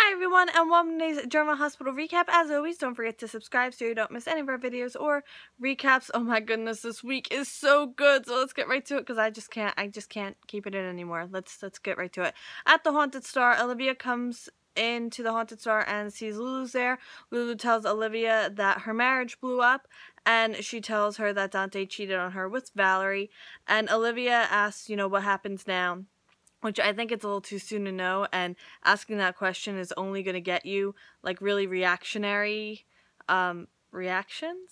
Hi everyone, and welcome to today's German Hospital recap. As always, don't forget to subscribe so you don't miss any of our videos or recaps. Oh my goodness, this week is so good. So let's get right to it because I just can't keep it in anymore. Let's get right to it. At the Haunted Star, Olivia comes into the Haunted Star and sees Lulu's there. Lulu tells Olivia that her marriage blew up, and she tells her that Dante cheated on her with Valerie. And Olivia asks, what happens now? Which I think it's a little too soon to know, and asking that question is only going to get you, like, really reactionary, reactions?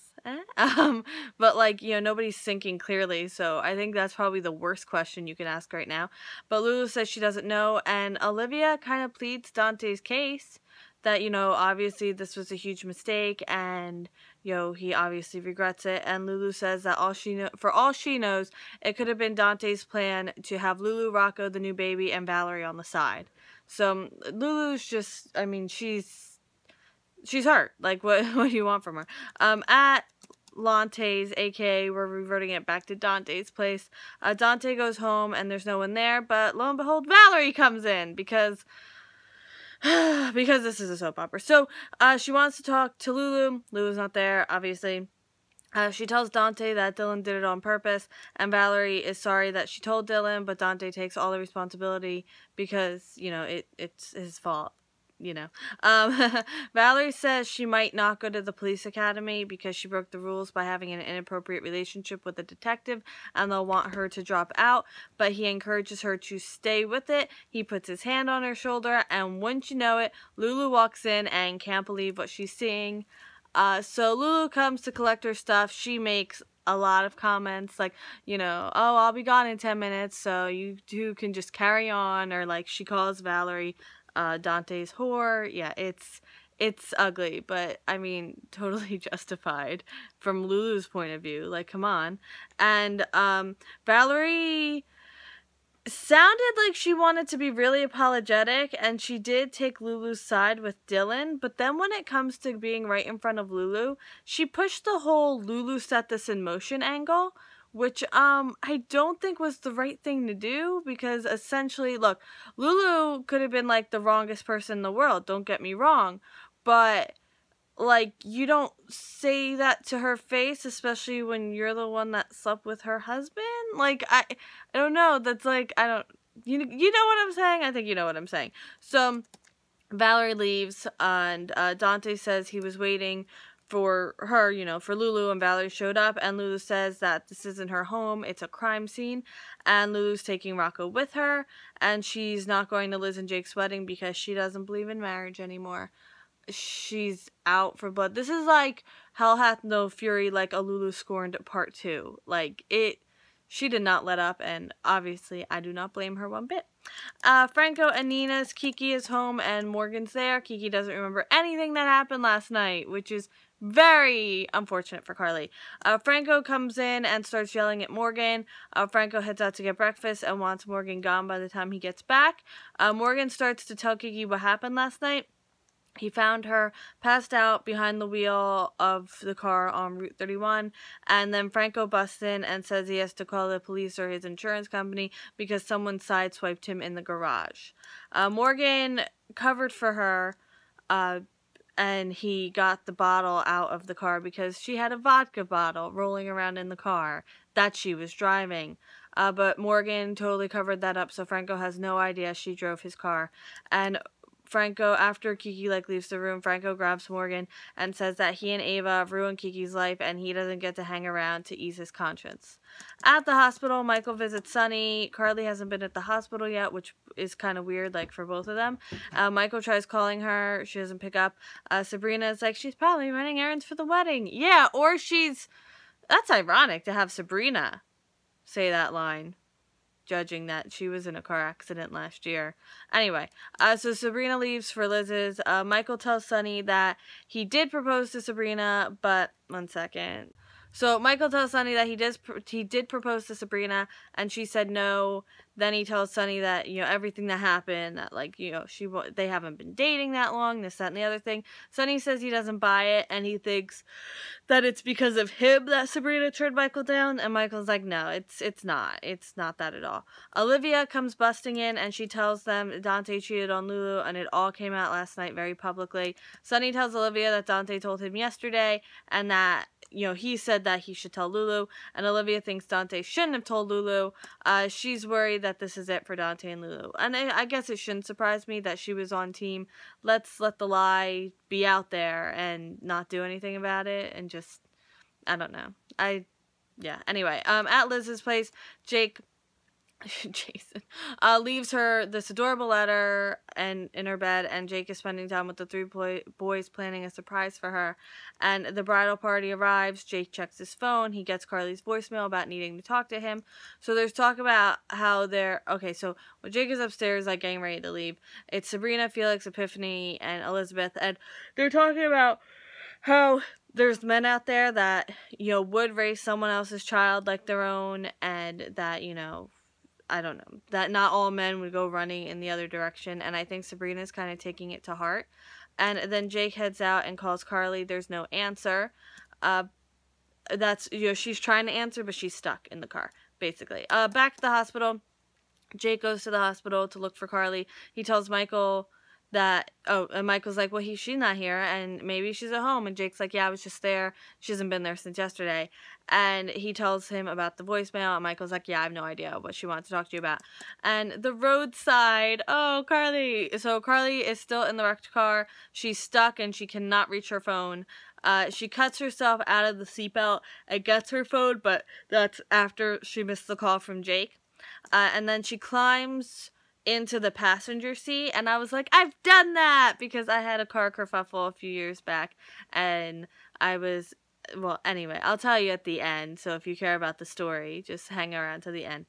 But, like, nobody's thinking clearly, so I think that's probably the worst question you can ask right now. But Lulu says she doesn't know, and Olivia kind of pleads Dante's case, that, obviously this was a huge mistake, and, he obviously regrets it, and Lulu says that for all she knows, it could have been Dante's plan to have Lulu, Rocco, the new baby, and Valerie on the side. So, Lulu's just, she's hurt. Like, what do you want from her? At LANTE'S, aka we're reverting it back to Dante's place, Dante goes home, and there's no one there, but lo and behold, Valerie comes in, because this is a soap opera. So, she wants to talk to Lulu. Lulu's not there, obviously. She tells Dante that Dillon did it on purpose, and Valerie is sorry that she told Dillon, but Dante takes all the responsibility because, it's his fault. Valerie says she might not go to the police academy because she broke the rules by having an inappropriate relationship with a detective, and they'll want her to drop out, but he encourages her to stay with it. He puts his hand on her shoulder, and wouldn't you know it, Lulu walks in and can't believe what she's seeing. So Lulu comes to collect her stuff. She makes a lot of comments like, oh, I'll be gone in 10 minutes, so you two can just carry on, or like she calls Valerie Dante's whore. Yeah, it's ugly, but totally justified from Lulu's point of view. Like, come on. And Valerie sounded like she wanted to be really apologetic, and she did take Lulu's side with Dillon, but then when it comes to being right in front of Lulu, she pushed the whole Lulu set this in motion angle, which I don't think was the right thing to do, because essentially, look, Lulu could have been like the wrongest person in the world, don't get me wrong, but like, you don't say that to her face, especially when you're the one that slept with her husband. Like, I don't know, that's like, you know what I'm saying? I think you know what I'm saying. So Valerie leaves, and Dante says he was waiting for her, for Lulu, and Valerie showed up, and Lulu says that this isn't her home, it's a crime scene, and Lulu's taking Rocco with her, and she's not going to Liz and Jake's wedding because she doesn't believe in marriage anymore. She's out for blood. This is like Hell Hath No Fury, like a Lulu Scorned Part 2. Like, she did not let up, and obviously I do not blame her one bit. Franco and Nina's Kiki is home, and Morgan's there. Kiki doesn't remember anything that happened last night, which is very unfortunate for Carly. Franco comes in and starts yelling at Morgan. Franco heads out to get breakfast and wants Morgan gone by the time he gets back. Morgan starts to tell Kiki what happened last night. He found her passed out behind the wheel of the car on Route 31, and then Franco busts in and says he has to call the police or his insurance company because someone sideswiped him in the garage. Morgan covered for her, and he got the bottle out of the car because she had a vodka bottle rolling around in the car that she was driving. But Morgan totally covered that up, so Franco has no idea she drove his car. And Franco, after Kiki leaves the room, Franco grabs Morgan and says that he and Ava ruined Kiki's life and he doesn't get to hang around to ease his conscience. At the hospital, Michael visits Sunny. Carly hasn't been at the hospital yet, which is kind of weird, like, for both of them. Michael tries calling her. She doesn't pick up. Sabrina is like, she's probably running errands for the wedding. Yeah, or that's ironic to have Sabrina say that line, judging that she was in a car accident last year. Anyway, so Sabrina leaves for Liz's. Michael tells Sunny that he did propose to Sabrina, but one second. So Michael tells Sunny that he did propose to Sabrina, and she said no, then he tells Sonny that, you know, everything that happened, that, like, you know, they haven't been dating that long, this, that, and the other thing. Sonny says he doesn't buy it, and he thinks that it's because of him that Sabrina turned Michael down, and Michael's like, no, it's not. It's not that at all. Olivia comes busting in, and she tells them Dante cheated on Lulu, and it all came out last night very publicly. Sonny tells Olivia that Dante told him yesterday, and that, you know, he said that he should tell Lulu, and Olivia thinks Dante shouldn't have told Lulu. She's worried that this is it for Dante and Lulu. And I guess it shouldn't surprise me that she was on team, let's let the lie be out there and not do anything about it, and just, I don't know. Yeah, anyway, at Liz's place, Jason leaves her this adorable letter and in her bed, and Jake is spending time with the three boys planning a surprise for her. And the bridal party arrives. Jake checks his phone. He gets Carly's voicemail about needing to talk to him. So there's talk about how so when Jake is upstairs, like, getting ready to leave, it's Sabrina, Felix, Epiphany, and Elizabeth, and they're talking about how there's men out there that, you know, would raise someone else's child like their own, and that, you know, I don't know, that not all men would go running in the other direction, and I think Sabrina's kind of taking it to heart. And then Jake heads out and calls Carly. There's no answer. That's, you know, she's trying to answer, but she's stuck in the car, basically. Back to the hospital. Jake goes to the hospital to look for Carly. He tells Michael that, and Michael's like, well, she's not here, and maybe she's at home. And Jake's like, yeah, I was just there. She hasn't been there since yesterday. And he tells him about the voicemail, and Michael's like, yeah, I have no idea what she wants to talk to you about. And the roadside, oh, Carly. So Carly is still in the wrecked car. She's stuck, and she cannot reach her phone. She cuts herself out of the seatbelt and gets her phone, but that's after she missed the call from Jake. And then she climbs into the passenger seat, and I was like, I've done that, because I had a car kerfuffle a few years back, and I was, well, anyway, I'll tell you at the end, so if you care about the story, just hang around to the end.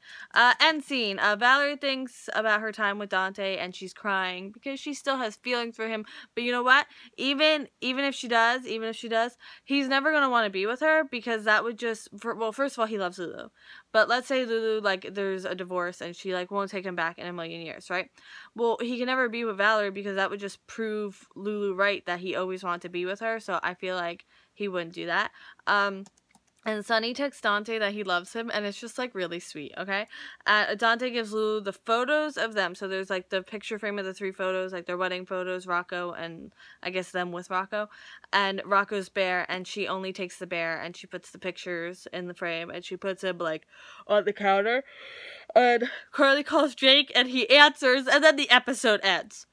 End scene. Valerie thinks about her time with Dante, and she's crying because she still has feelings for him, but you know what? Even if she does, he's never going to want to be with her, because that would just, well, first of all, he loves Lulu, but let's say Lulu, like, there's a divorce, and she, like, won't take him back in a million years, right? Well, he can never be with Valerie, because that would just prove Lulu right, that he always wanted to be with her, so I feel like he wouldn't do that. And Sonny texts Dante that he loves him, and it's just, like, really sweet, okay? Dante gives Lulu the photos of them. So there's, like, the picture frame of the three photos, like, their wedding photos, Rocco, and I guess them with Rocco. And Rocco's bear, and she only takes the bear, and she puts the pictures in the frame, and she puts him, like, on the counter. And Carly calls Jake, and he answers, and then the episode ends.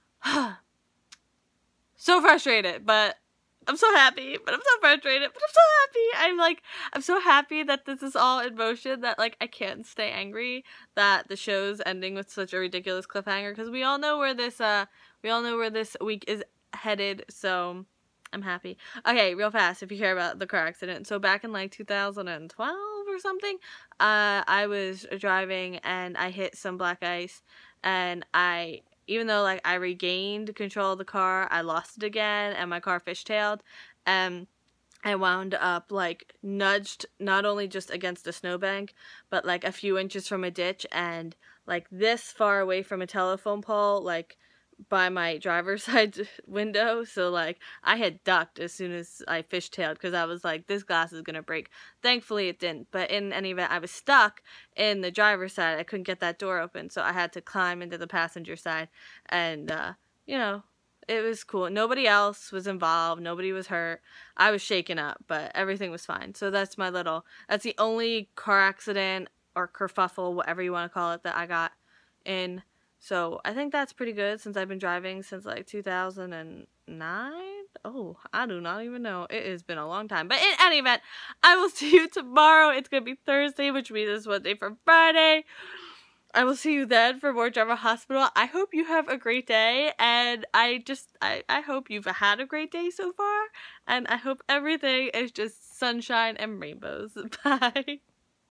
So frustrated, but I'm so happy, but I'm so frustrated, but I'm so happy. I'm so happy that this is all in motion, that, like, I can't stay angry that the show's ending with such a ridiculous cliffhanger, because we all know where this week is headed, so I'm happy. Okay, real fast, if you care about the car accident. So back in, like, 2012 or something, I was driving, and I hit some black ice, and even though, like, I regained control of the car, I lost it again, and my car fishtailed, and I wound up, like, nudged not only just against a snowbank, but, like, a few inches from a ditch, and, like, this far away from a telephone pole, like, by my driver's side window. So, like, I had ducked as soon as I fishtailed, because I was like, this glass is gonna break. Thankfully it didn't, but in any event, I was stuck in the driver's side. I couldn't get that door open, so I had to climb into the passenger side, and you know, it was cool. Nobody else was involved, nobody was hurt. I was shaken up, but everything was fine. So that's the only car accident or kerfuffle, whatever you want to call it, that I got in. So I think that's pretty good, since I've been driving since, like, 2009? Oh, I do not even know. It has been a long time. But in any event, I will see you tomorrow. It's going to be Thursday, which means it's Wednesday for Friday. I will see you then for more Drama Hospital. I hope you have a great day, and I hope you've had a great day so far, and I hope everything is just sunshine and rainbows. Bye.